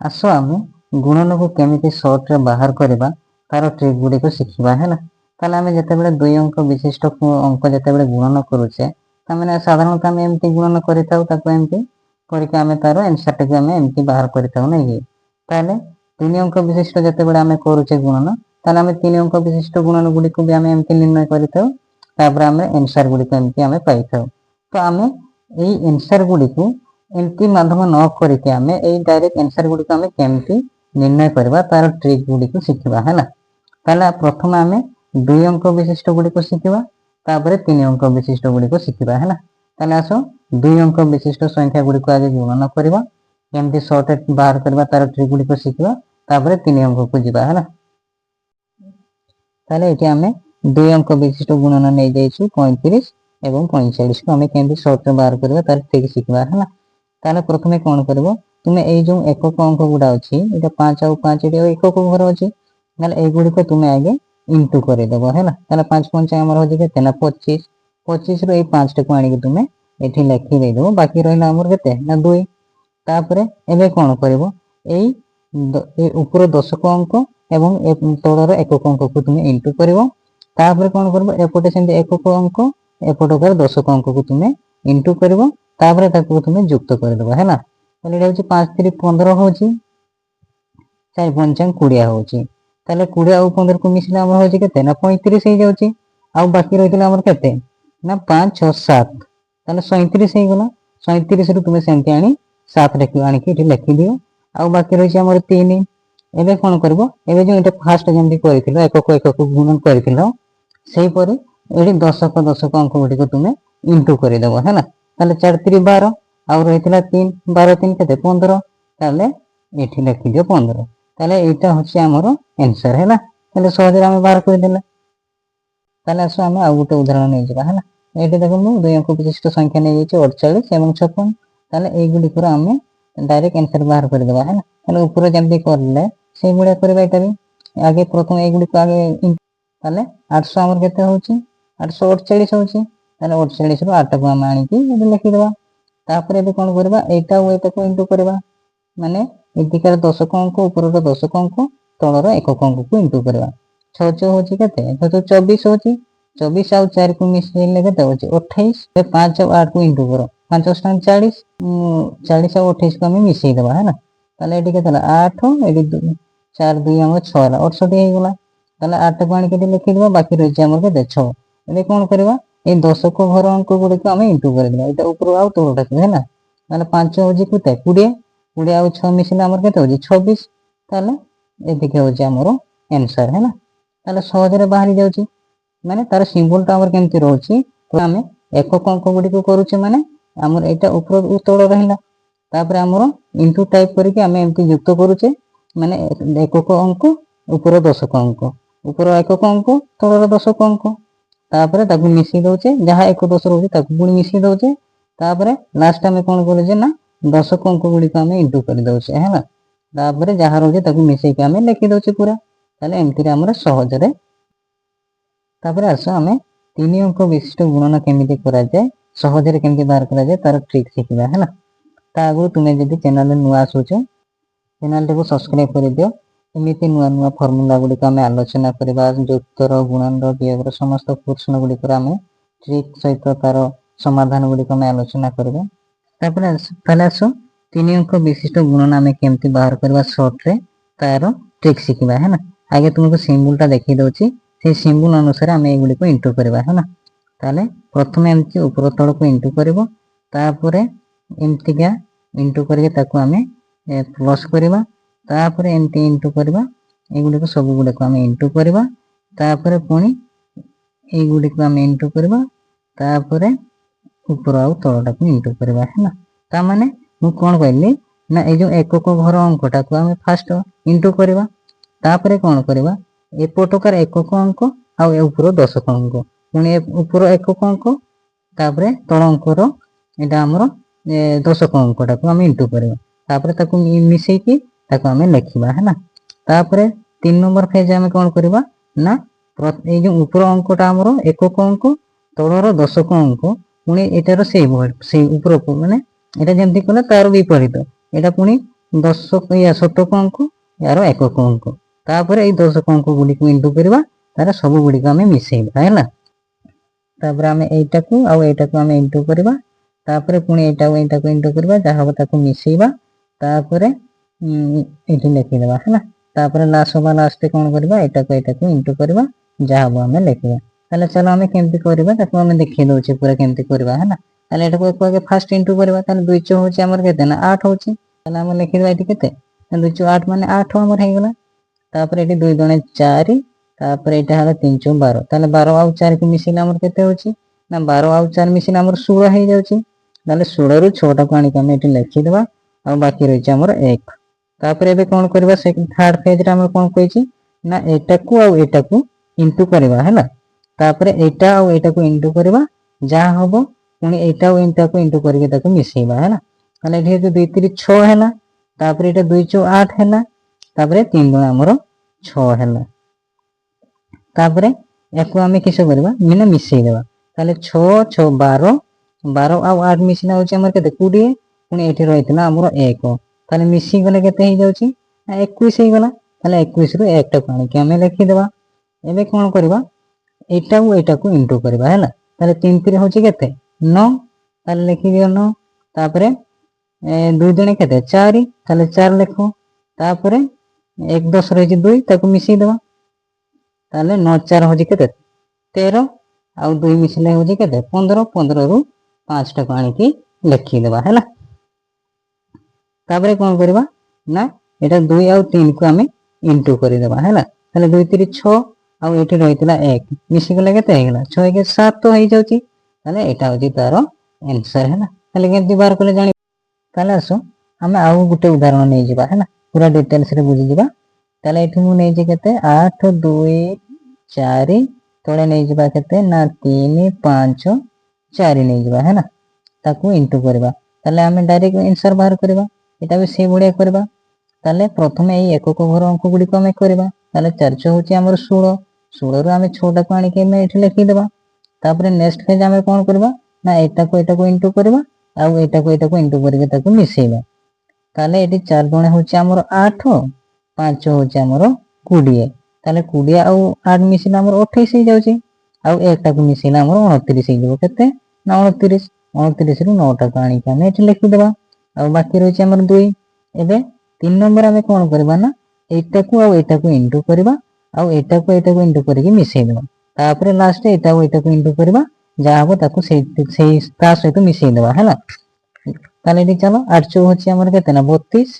आस आम गुणन को केमिति सर्ट रे बाहर करबा तार ट्रिक गुडी को शिखिबा हैला। ताले आमे जेतेबेले 2 अंक विशिष्ट अंक जेतेबेले गुणन करूचे तामाने साधारणतः आमे एमति गुणन करिताउ ताको एमति करिके आमे तार आंसर टाको आमे एमति बाहर करिताउ नै कि। ताले 3 अंक विशिष्ट जेतेबेले आमे करूचे गुणन ताले आमे 3 अंक विशिष्ट गुणन गुडी को भी आमे एमति निर्णय करिताउ तापर आमे आंसर गुडी को एमति आमे पाइताउ। तो आमे एई आंसर गुडी को एमती माध्यम न करके आमे एई डायरेक्ट आंसर गुडी को आमे केमती निर्णय करबा तार ट्रिक गुडी को शिखिबा हैला। ताले प्रथम आमे 2 अंक विशिष्ट गुडी को शिखिबा तापर 3 अंक विशिष्ट गुडी को शिखिबा हैला। ताले आसो 2 अंक विशिष्ट संख्या गुडी को आगे गुणन करबा केमती शॉर्टकट बाहर करबा तार ट्रिक गुडी को शिखिबा तापर 3 अंक को जिबा हैला। ताले एटी आमे 2 अंक विशिष्ट गुणन नै जाइछु 35 एवं 45 को आमे केमती शॉर्टकट बाहर करबा तार ट्रिक शिखिबा हैला। ताले प्रथमे कोन करबो तुमे एई जो एकक अंक गुडा अछि एटा 5 और 5 एटा एकक घर अछि ताले एई गुडी को तुमे आगे इनटू करे देबो हैला। ताले 5 5 हमर हो जे केते ना 25 25 रो एई 5 टा को आनी के तुमे एठी लेखि दे देबो बाकी रहिला हमर केते ना 2। तापरे एबे कोन करबो एई ऊपर दशक अंक एवं ए तळर एकक अंक को तुमे इनटू करबो। तापरे कोन करबो एपटे सेंते एकक अंक एपटकर दशक अंक को तुमे इनटू करबो तापरे ताको तुमे युक्त कर देबो हैला। ताले एटा होची 5 3 15 होची 4 5 20 होची ताले 20 और 15 को मिसले हमर होची केते ना 35 हे जाउची आ बाकी रहितला हमर केते ना 5 6 7 ताले 37 हे गेला। 37 रु तुमे सेंते आनी 7 लेखि आनी के एठी लिखि दियो आ बाकी रहिची हमर 3। एबे कोन करबो एबे जो एटा फास्ट जेंति करिथिलो एकक गुणन करिथिलो सेही परे एठी दशक दशक अंक गुडी को तुमे इनटू करि देबो हैला। ताले 4 3 12 आ रहितला 3 12 3 केते 15 ताले एठी लिखि दियो 15 ताले एटा होची हमर आंसर हैला। ताले सहज रे हम बाहर कर देला। ताले आसो हम आ गुटे उदाहरण नै जिबा हैला। एठी देखो मु 2 अंक विशिष्ट संख्या नै जेछि 48 एवं 56 ताले एई गुडी पर हम डायरेक्ट आंसर बाहर कर देबा हैला। ताले ऊपर जेंति करले सेही गुडा करबा एटा भी आगे प्रथम एई गुडी को आगे ताले 800 हमर केते होची 848 होची ताले 48 रो 8 को हम आनी कि एबे लिखि देबा। तापर एबे कोन करबा एटा ओ एटा को इनटू करबा माने एदिकर दशक अंक ऊपर रो दशक अंक तळर एकक अंक को इनटू करबा 6 6 होची केते तो 24 होची 24 और 4 को मिसले केते होची 28 ए 5 और 8 को इनटू करो 5 8 40 40 और 28 को हम मिसई देबा है ना। ताले एडी केते 8 एडी 4 2 हम 6 ला 68 हे गेला। ताले 8 को आनी के लिखि देबा बाकी रहि हमर केते 6 एबे कोन करबा ए दशक घर अंक गुडी को हम इनटू कर देबा एटा ऊपर आउ तळटा को है ना। ताले 5 होजी केते 20 20 और 6 मिसले हमर केते होजी 26 ताले एदिके होजी हमर आंसर है ना। ताले सहज रे बाहरी जाउची माने तार सिंबल ता हमर केमति रहउची तो हमें एकक अंक गुडी को करूचे माने हमर एटा ऊपर तळ रहिला तापर हमर इनटू टाइप करके हमें एमति युक्त करूचे माने एकक अंक ऊपर दशक अंक ऊपर एकक अंक तळर दशक अंक तापर ताकू मिसी दउचे जहा एक दश रहउचे ताकू पुणी मिसी दउचे तापर लास्ट में कोन करूचे ना दशक अंक गुडी को हमें इनटू कर दउचे है ना। तापर जहा रहउचे ताकू मिसई के हमें लिखि दउचे पूरा ताले एमति रे हमर सहज रे। तापर आसो हमें 3 अंक विशिष्ट गुणन केमिति करा जाय सहज रे केमिति बाहर करा जाय तार ट्रिक शिखिबा है ना। ता आगु तुमे जदि चैनल नुवा आसुचो चैनल को सब्सक्राइब कर दियो एमिति नुवा नुवा फार्मूला गुडी को हमें आलोचना करबा युक्तर गुणन वियोग समस्त प्रश्न गुडी को हमें ट्रिक सहित तार समाधान गुडी को हमें आलोचना करबा। तापर पहले आसो 3 अंक विशिष्ट गुणन हमें केमिति बाहर करबा शॉर्ट रे तार ट्रिक शिखिबा है ना। आगे तुमको सिंबल ता देखि दउची से सिंबल अनुसार हमें ए गुडी को इनटू करबा है ना। ताले प्रथमे एमति ऊपर तळ को इनटू करबो तापर एमति का इनटू करके ताको हमें प्लस करबा तापर एमति इनटू करबा ए गुडी को सब गुडी को हमें इनटू करबा तापर पुणी ए गुडी को हमें इनटू करबा तापर ऊपर आउ तळटा को इनटू करबा है ना। ता माने मु कोन कहली ना ए जो एकक घर अंकटा को हमें फास्ट इनटू करबा तापर कोन करबा एपटकर एकक अंक आ ऊपर दशक अंक पुणी ऊपर एकक अंक तापर तळ अंकर एटा हमर दशक अंकटा को हम इनटू करबा तापर ताको मिसई की ताको हमें लिखिबा है ना। तापर 3 नंबर फेज हमें कोन करबा ना ए जो ऊपर अंकटा हमर एकक अंक तळर दशक अंक पुणी एटार से ऊपर माने एटा जेमति कला तार विपरीत एटा पुणी ଶତକ ଅଙ୍କ ୟାର ଏକକ ଅଙ୍କ, ତାପରେ ଏଇ ଦଶକ ଅଙ୍କ ଗୁଡ଼ିକୁ ଇଣ୍ଟୁ କରିବା, ତାର ସବୁ ଗୁଡ଼ିକୁ ଆମେ ମିଶେଇବା ହେଲା। ତାପରେ ଆମେ ଏଇଟାକୁ ଆଉ ଏଇଟାକୁ ଆମେ ଇଣ୍ଟୁ କରିବା, ତାପରେ ପୁଣି ଏଇଟାକୁ ଇଣ୍ଟୁ କରିବା, ଯାହା ହବ ତାକୁ ମିଶେଇବା, ତାପରେ ଏଇଠି ଲେଖିଦେବା ହେଲା। ତାପରେ ଲାଷ୍ଟ କଣ କରିବା, ଏଇଟାକୁ ଇଣ୍ଟୁ କରିବା, ଯାହା ହବ ଆମେ ଲେଖିବା। ତାହେଲେ ଚାଲ ଆମେ କେମିତି କରିବା ତାକୁ ଆମେ ଦେଖେଇ ଦଉଛେ ପୁରା କେମିତି କରିବା ହେଲା। ତାହେଲେ ଏଟାକୁ ଆগে ଫାଷ୍ଟ ଇଣ୍ଟୁ କରିବା, ତାହେଲେ 2 ଚଉ ହଉଛି ଆମର କେତେ ନା 8 ହଉଛି, ତାହେଲେ ଆମେ ଲେଖିଦେବା ଏଠି କେତେ 2 ଚଉ 8 ମାନେ 8 ଆମର ହେଇଗଲା। ତାପରେ ଏଠି 2 ଦୁणे 4, ତାପରେ ଏଇଟା ହେଲା 3 ଚଉ 12, ତାହେଲେ 12 ଆଉ 4 କୁ ମିଶିଲେ ଆମର କେତେ ହଉଛି ନା 12 ଆଉ 4 ମିଶିଲେ ଆମର 16 ହେଇଯାଉଛି। ତାହେଲେ 16 ରୁ 6 ଟାକୁ ଆଣିକି ଆମେ ଏଠି ଲେଖିଦେବା, ଆଉ ବାକି ରହିଛି ଆମର 1। ତାପରେ ଏବେ କଣ କରିବା, ଥାର୍ଡ ଫେଜରେ ଆମର କଣ କହିଛି ନା ଏଟାକୁ ଆଉ ଏଟାକୁ ଇଣ୍ଟୁ କରିବା ହେଲା। ତାପରେ ଏଇଟା ଆଉ ଏଇଟାକୁ ଇଣ୍ଟୁ କରିବା, ଯାହା ହବ ପୁଣି ଏଇଟା ଆଉ ଏଇଟାକୁ ଇଣ୍ଟୁ କରିକି ତାକୁ ମିଶେଇବା ହେଲା। ତାହେଲେ ଏଠି 2 3 6 ହେଲା, ତାପରେ ଏଇଟା 2 ଚଉ 8 ହେଲା, ତାପରେ 3 ଗୁଣା ଆମର 6 ହେଲା। ତାପରେ ୟାକୁ ଆମେ କିସ କରିବା ମାନେ ମିଶେଇଦେବା, ତାହେଲେ 6 6 12, 12 ଆଉ 8 ମିଶିଲା ହଉଛି ଆମର କେତେ 20, ପୁଣି ଏଠି ରହିଥିଲା ଆମର 1, ତାହେଲେ ମିଶିଗଲେ କେତେ ହେଇଯାଉଛି ନା 21 ହେଇଗଲା। ତାହେଲେ 21 ରୁ 1 ଟାକୁ ଆଣିକି ଆମେ ଲେଖିଦେବା। ଏବେ କଣ କରିବା, ଏଇଟାକୁ ଏଇଟାକୁ ଇଣ୍ଟୁ କରିବା ହେଲା। ତାହେଲେ 3 3 ହଉଛି କେତେ 9, ତାହେଲେ ଲେଖିଦିଅ 9। ତାପରେ 2 ଦୁणे କେତେ 4, ତାହେଲେ 4 ଲେଖ। ତାପରେ 1 10 ରହିଛି 2, ତାକୁ ମିଶେଇଦେବା, ତାହେଲେ 9 4 ହଉଛି କେତେ 13, ଆଉ 2 ମିଶିଲେ ହଉଛି କେତେ 15, 15 ରୁ 5 ଟାକୁ ଆଣିକି ଲେଖିଦେବା ହେଲା। ତାପରେ କଣ କରିବା ନା ଏଟା 2 ଆଉ 3 କୁ ଆମେ ଇଣ୍ଟୁ କରିଦେବା ହେଲା। ତାହେଲେ 2 3 6, ଆଉ ଏଠି ରହିଥିଲା 1, ମିଶିଗଲେ କେତେ ହେଇଗଲା 6 1 7 ତ ହେଇଯାଉଛି। ତାହେଲେ ଏଇଟା ହଉଛି ତାର ଆନ୍ସର ହେଲା। ତାହେଲେ କେମିତି ବାହାର କଲେ ଜାଣି। ତାହେଲେ ଆସ ଆମେ ଆଉ ଗୋଟେ ଉଦାହରଣ ନେଇଯିବା ହେଲା, ପୁରା ଡିଟେଲ୍ସରେ ବୁଝିଯିବା। ତାହେଲେ ଏଠି ମୁଁ ନେଇଛି କେତେ 8 2 4, ତଳେ ନେଇଯିବା କେତେ ନା 3 5 4 ନେଇଯିବା ହେଲା, ତାକୁ ଇଣ୍ଟୁ କରିବା। ତାହେଲେ ଆମେ ଡାଇରେକ୍ଟ ଆନ୍ସର ବାହାର କରିବା, এটা ବି ସେଇ ଭଳିଆ କରିବା। ତାହେଲେ ପ୍ରଥମେ ଏଇ ଏକକ ଘର ଅଙ୍କ ଗୁଡ଼ିକୁ ଆମେ କରିବା। ତାହେଲେ 4 6 ହଉଛି ଆମର 16, 16 ରୁ ଆମେ 6 ଟାକୁ ଆଣିକି ଆମେ ଏଠି ଲେଖିଦେବା। ତାପରେ ନେକ୍ସଟ ଫେଜ ଆମେ କଣ କରିବା ନା ଏଟାକୁ ଇଣ୍ଟୁ କରିବା, ଆଉ ଏଟାକୁ ଇଣ୍ଟୁ କରିକି ତାକୁ ମିଶେଇବା। ତାହେଲେ ଏଠି 4 ଦୁणे ହଉଛି ଆମର 8, 5 ହଉଛି ଆମର 20, ତାହେଲେ 20 ଆଉ 8 ମିଶିଲେ ଆମର 28 ହେଇଯାଉଛି, ଆଉ ଏଟାକୁ ମିଶିଲେ ଆମର 29 ହେଇଯିବ। କେତେ ନା 29, 29 ରୁ 9 ଟାକୁ ଆଣିକି ଆମେ ଏଠି ଲେଖିଦେବା, ଆଉ ବାକି ରହିଛି ଆମର 2। ଏବେ 3 ନମ୍ବର ଆମେ କଣ କରିବା ନା ଏଇଟାକୁ ଆଉ ଏଇଟାକୁ ଇଣ୍ଟୁ କରିବା, ଆଉ ଏଇଟାକୁ ଇଣ୍ଟୁ କରିକି ମିଶେଇଦେବା। ତାପରେ ଲାଷ୍ଟ ଏଇଟାକୁ ଇଣ୍ଟୁ କରିବା, ଯାହା ହବ ତାକୁ ସେଇ ତା ସହିତ ମିଶେଇଦେବା ହେଲା। ତାହେଲେ ଏଠି ଚାଲ 8 ଚଉ ହଉଛି ଆମର କେତେ ନା 32,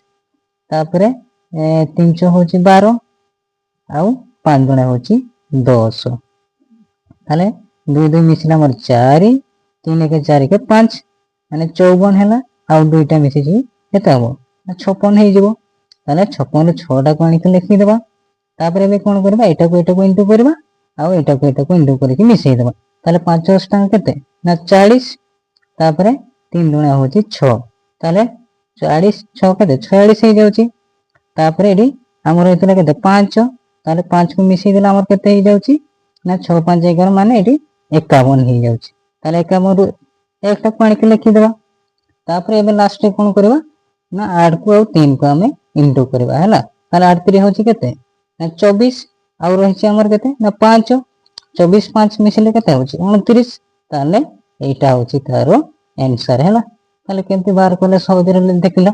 ତାପରେ 3 ଚଉ ହଉଛି 12, ଆଉ 5 ଗୁଣା ହଉଛି 10। ତାହେଲେ 2 2 ମିଶିଲା ଆମର 4, 3 1 4 1 5, ମାନେ 54 ହେଲା, ଆଉ 2ଟା ମିଶିଛି କେତେ ହବ ନା 56 ହେଇଯିବ। ତାହେଲେ 56 ରୁ 6 ଟାକୁ ଆଣିକି ଲେଖିଦେବା। ତାପରେ ଏବେ କଣ କରିବା ଏଟାକୁ ଇଣ୍ଟୁ କରିବା, ଆଉ ଏଟାକୁ ଇଣ୍ଟୁ କରିକି ମିଶେଇଦେବା। ତାହେଲେ 5 ଅଷ୍ଟାଙ୍ଗ କେତେ ନା 40, ତାପରେ 3 ଦୁଣା ହଉଛି 6, ତାହେଲେ 40 6 କେତେ 46 ହେଇଯାଉଛି। ତାପରେ ଏଠି ଆମର ହେଇଥିଲା କେତେ 5, ତାହେଲେ 5 କୁ ମିଶେଇ ଦେଲେ ଆମର କେତେ ହେଇଯାଉଛି ନା 6 5 11, ମାନେ ଏଠି 51 ହେଇଯାଉଛି। ତାହେଲେ 51 ରୁ 1 ଟାକୁ ଆଣିକି ଲେଖିଦେବା। ତାପରେ ଏବେ ଲାଷ୍ଟରେ କଣ କରିବା ନା 8 କୁ ଆଉ 3 କୁ ଆମେ ଇଣ୍ଟୁ କରିବା ହେଲା। ତାହେଲେ 8 3 ହଉଛି କେତେ ନା 24, ଆଉ ରହିଛି ଆମର କେତେ ନା 5, 24 5 ମିଶିଲେ କେତେ ହଉଛି 29। ତାହେଲେ ଏଇଟା ହଉଛି ତାର ଆନ୍ସର ହେଲା। ତାହେଲେ କେମିତି ବାହାର କଲେ ସହଜରେ ଦେଖିଲ।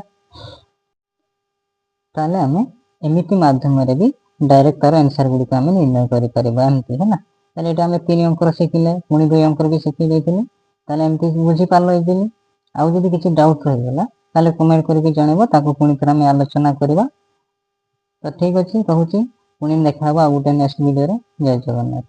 ତାହେଲେ ଆମେ ଏମିତି ମାଧ୍ୟମରେ ବି ଡାଇରେକ୍ଟ ତାର ଆନ୍ସର ଗୁଡ଼ିକୁ ଆମେ ନିର୍ଣ୍ଣୟ କରିପାରିବା ଏମିତି ହେଲା। ତାହେଲେ ଏଇଟା ଆମେ 3 ଅଙ୍କର ଶିଖିଲେ, ପୁଣି 2 ଅଙ୍କର ବି ଶିଖି ଦେଇଥିଲେ। ତାହେଲେ ଏମିତି ବୁଝିପାରିଲ ଇଜିଲି। ଆଉ ଯଦି କିଛି ଡାଉଟ୍ ରହିଗଲା ତାହେଲେ କମେଣ୍ଟ କରିକି ଜଣେଇବ, ତାକୁ ପୁଣି ଥରେ ଆମେ ଆଲୋଚନା କରିବା। ତ ଠିକ୍ ଅଛି, ରହୁଛି, ପୁଣି ଦେଖା ହବ ଆଉ ଗୋଟେ ନେକ୍ସଟ ଭିଡ଼ିଓରେ। ଜୟ ଜଗନ୍ନାଥ।